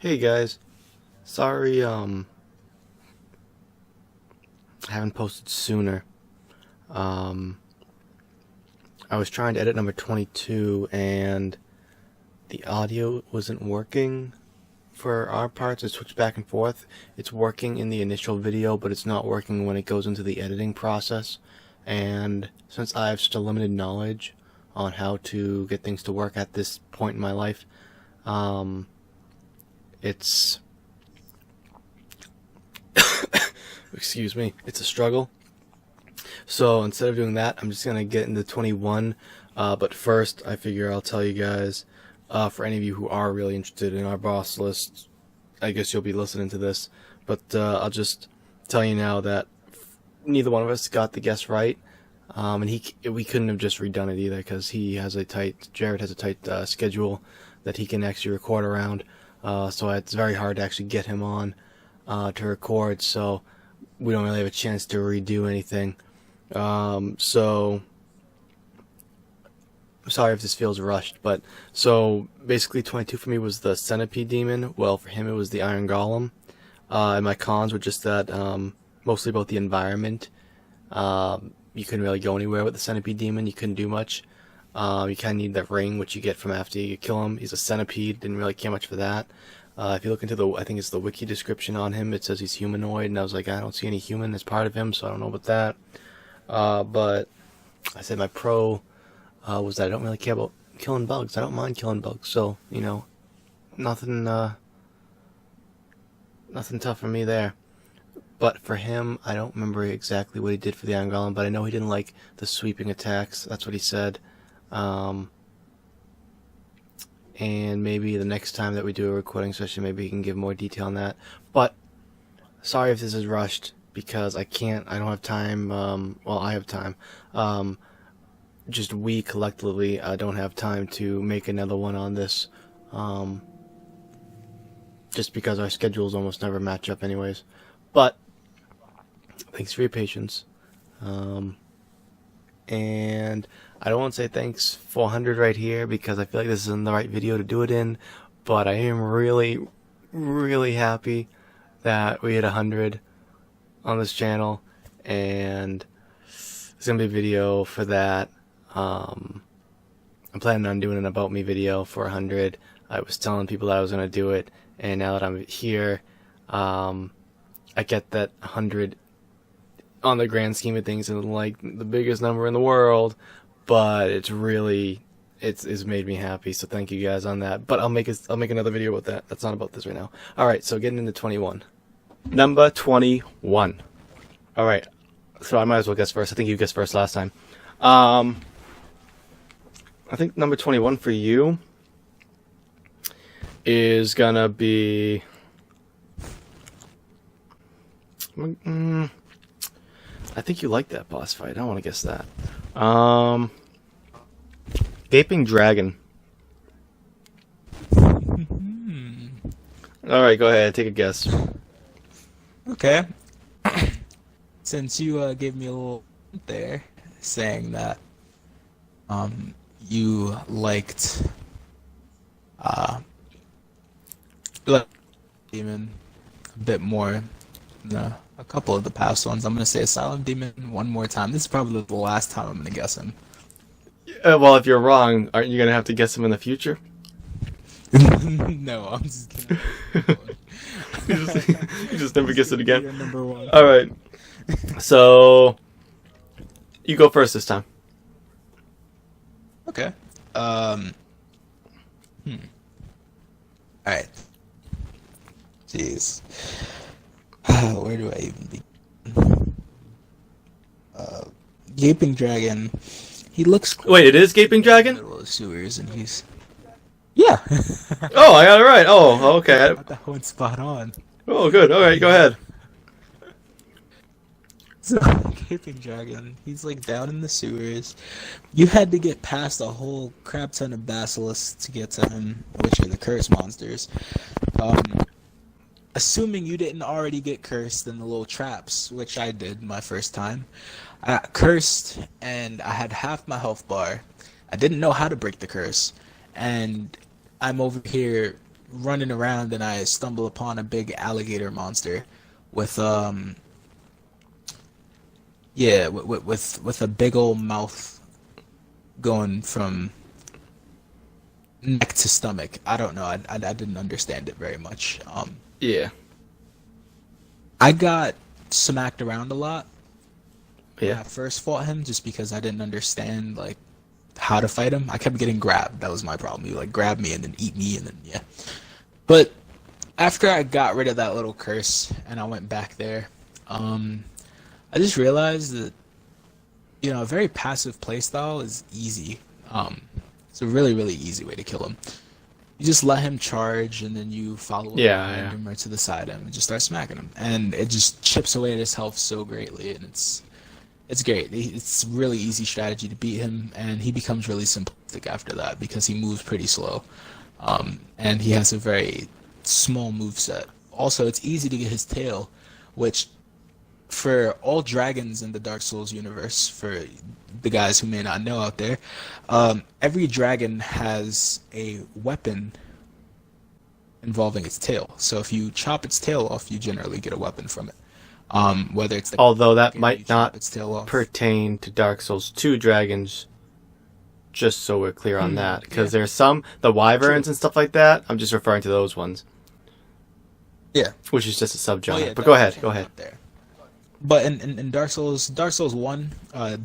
Hey guys, sorry I haven't posted sooner. Um I was trying to edit number 22 and the audio wasn't working for our parts. It switched back and forth. It's working in the initial video, but it's not working when it goes into the editing process. And since I have such a limited knowledge on how to get things to work at this point in my life, it's excuse me, it's a struggle. So instead of doing that, I'm just gonna get into 21. But first, I figure I'll tell you guys, for any of you who are really interested in our boss list, I guess you'll be listening to this. But I'll just tell you now that neither one of us got the guess right, and we couldn't have just redone it either because Jared has a tight schedule that he can actually record around. So it's very hard to actually get him on to record. So we don't really have a chance to redo anything. So sorry if this feels rushed, but so basically 22 for me was the centipede demon. Well, for him it was the iron golem. And my cons were just that mostly about the environment. You couldn't really go anywhere with the centipede demon. You couldn't do much. You kind of need that ring, which you get from after you kill him. He's a centipede. Didn't really care much for that. If you look into I think it's the wiki description on him, it says he's humanoid, and I was like, I don't see any human as part of him, so I don't know about that. But I said my pro was that I don't really care about killing bugs. I don't mind killing bugs, so nothing tough for me there. But for him, I don't remember exactly what he did for the iron golem, but I know he didn't like the sweeping attacks. That's what he said. And maybe the next time that we do a recording session, maybe he can give more detail on that. But sorry if this is rushed, because I don't have time. Well, I have time. Just we collectively don't have time to make another one on this. Just because our schedules almost never match up anyways. But thanks for your patience. And I don't want to say thanks 400 right here because I feel like this isn't the right video to do it in, but I am really, really happy that we hit 100 on this channel, and there's gonna be a video for that. I'm planning on doing an about me video for 100. I was telling people that I was gonna do it, and now that I'm here, I get that 100 on the grand scheme of things isn't like the biggest number in the world, but it's made me happy, so thank you guys on that. But I'll make another video about that. That's not about this right now. Alright, so getting into 21. Number 21. Alright, so I might as well guess first. I think you guessed first last time. I think number 21 for you is gonna be I think you like that boss fight. I don't want to guess that. Gaping Dragon. Alright, go ahead. Take a guess. Okay. Since you gave me a little there, saying that you liked Demon a bit more than a couple of the past ones, I'm gonna say Asylum Demon one more time. This is probably the last time I'm gonna guess him. Well, if you're wrong, aren't you gonna have to guess him in the future? No, I'm just kidding. you just never guess it again. Number one. All right. So you go first this time. Okay. All right. Jeez. Where do I even begin? Gaping Dragon. He looks cool. Wait, it is Gaping Dragon? In the middle of sewers, and he's. Yeah. Oh, I got it right. Oh, okay. I got that one spot on. Oh, good. All right, go ahead. So, Gaping Dragon, he's like down in the sewers. You had to get past a whole crap ton of basilisks to get to him, which are the curse monsters. Assuming you didn't already get cursed in the little traps, which I did my first time. I got cursed, and I had half my health bar. I didn't know how to break the curse, and I'm over here running around and I stumble upon a big alligator monster with yeah, with a big old mouth going from neck to stomach. I don't know. I didn't understand it very much. Yeah. I got smacked around a lot when Yeah. I first fought him, just because I didn't understand like how to fight him. I kept getting grabbed. That was my problem. He like grab me and then eat me and then yeah. But after I got rid of that little curse and I went back there, I just realized that a very passive playstyle is easy. It's a really really easy way to kill him. You just let him charge and then you follow him behind him or to the side of him and just start smacking him, and it just chips away at his health so greatly, and it's great. It's really easy strategy to beat him, and he becomes really simplistic after that because he moves pretty slow, and he has a very small move set. Also, it's easy to get his tail, which for all dragons in the Dark Souls universe, for the guys who may not know out there, every dragon has a weapon involving its tail. So if you chop its tail off, you generally get a weapon from it. Whether it's Although that dragon, might not its tail off. pertain to Dark Souls 2 dragons, just so we're clear on that. Because there's some, the wyverns and stuff like that, I'm just referring to those ones. Yeah. Which is just a subgenre. Yeah, but go ahead. There. But in Dark Souls 1,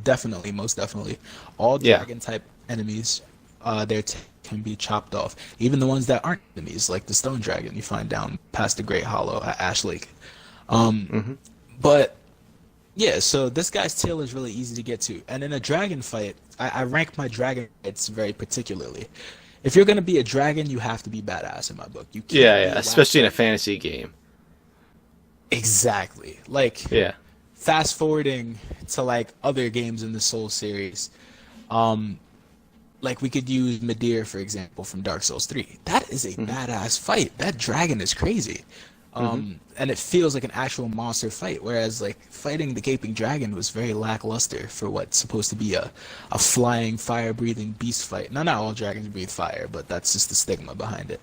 definitely, most definitely, all dragon type enemies, can be chopped off. Even the ones that aren't enemies, like the stone dragon you find down past the Great Hollow at Ash Lake. But yeah, so this guy's tail is really easy to get to, and in a dragon fight, I rank my dragon fights very particularly. If you're gonna be a dragon, you have to be badass in my book. You can't be especially in a fantasy game. Exactly. Like, fast forwarding to like other games in the Souls series, like we could use Midir for example from Dark Souls 3. That is a badass fight. That dragon is crazy. And it feels like an actual monster fight, whereas like fighting the Gaping Dragon was very lackluster for what's supposed to be a flying, fire-breathing beast fight. Now, not all dragons breathe fire, but that's just the stigma behind it.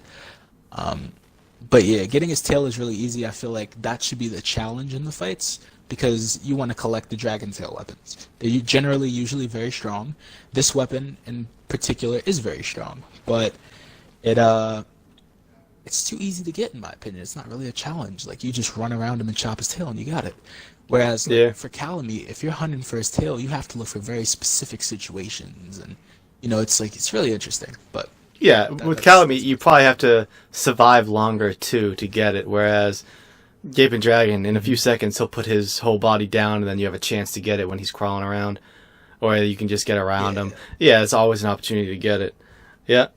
But yeah, getting his tail is really easy. I feel like that should be the challenge in the fights, because you want to collect the dragon tail weapons. They're usually very strong. This weapon in particular is very strong, but it's too easy to get in my opinion. It's not really a challenge. Like, you just run around him and chop his tail and you got it. Whereas like, for Calamite, if you're hunting for his tail, you have to look for very specific situations, and it's really interesting. But yeah, with Calamite, you probably have to survive longer too to get it. Whereas Gaping Dragon, in a few seconds, he'll put his whole body down, and then you have a chance to get it when he's crawling around, or you can just get around him. Yeah, it's always an opportunity to get it. Yeah.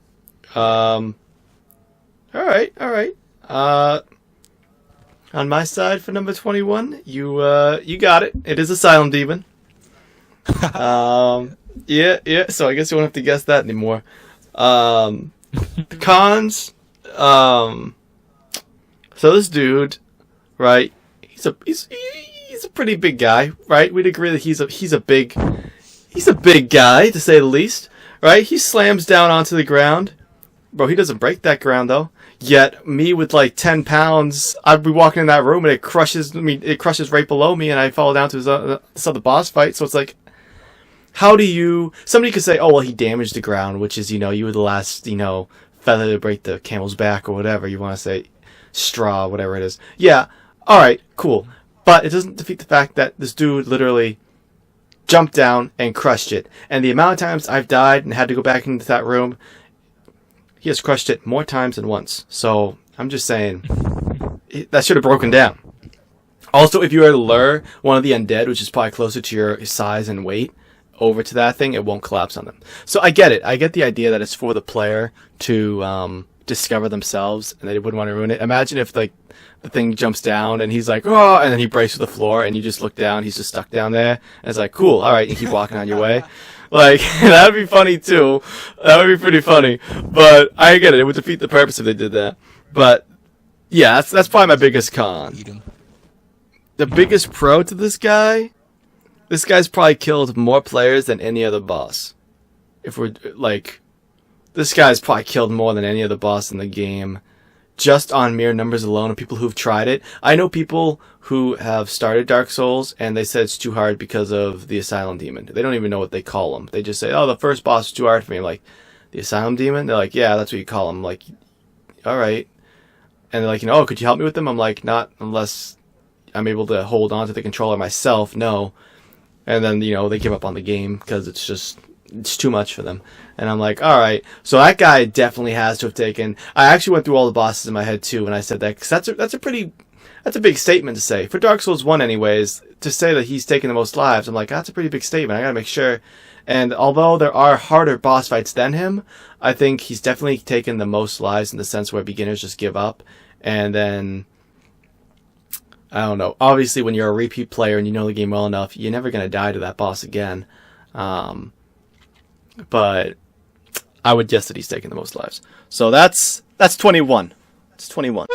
All right. On my side for number 21, you got it. It is a Silent Demon. Yeah. So I guess you won't have to guess that anymore. The cons. So this dude, right? He's a pretty big guy, right? We'd agree that he's a big guy, to say the least, right? He slams down onto the ground. Bro, he doesn't break that ground though. Yet me with like 10 pounds, I'd be walking in that room and it crushes right below me, and I fall down to this other boss fight. So it's like, somebody could say, oh well, he damaged the ground, which is, you were the last, feather to break the camel's back, or whatever you want to say, straw, whatever it is. Yeah, alright, cool. But it doesn't defeat the fact that this dude literally jumped down and crushed it. And the amount of times I've died and had to go back into that room, he has crushed it more times than once. So I'm just saying, that should have broken down. Also, if you were to lure one of the undead, which is probably closer to your size and weight, over to that thing, it won't collapse on them. So I get it. I get the idea that it's for the player to discover themselves, and they wouldn't want to ruin it. Imagine if like the thing jumps down and he's like, oh, and then he breaks to the floor, and you just look down, he's just stuck down there, and it's like, cool, all right, you keep walking on your way. Like, that would be funny too. That would be pretty funny. But I get it. It would defeat the purpose if they did that. But yeah, that's probably my biggest con. The biggest pro to this guy's probably killed more players than any other boss. If we're like, this guy's probably killed more than any other boss in the game. just on mere numbers alone of people who've tried it. I know people who have started Dark Souls and they said it's too hard because of the Asylum Demon. They don't even know what they call them. They just say, oh, the first boss is too hard for me. I'm like, the Asylum Demon? They're like, yeah, that's what you call them. I'm like, all right. And they're like, oh, could you help me with them? I'm like, not unless I'm able to hold on to the controller myself. No. And then, they give up on the game because it's too much for them. And I'm like, all right. So that guy definitely has to have taken. I actually went through all the bosses in my head too when I said that, because that's a big statement to say for Dark Souls 1 anyways. To say that he's taken the most lives, I'm like, that's a pretty big statement. I gotta make sure. And although there are harder boss fights than him, I think he's definitely taken the most lives in the sense where beginners just give up. And then, I don't know. Obviously, when you're a repeat player and you know the game well enough, you're never gonna die to that boss again. But I would guess that he's taken the most lives. So that's 21. It's 21.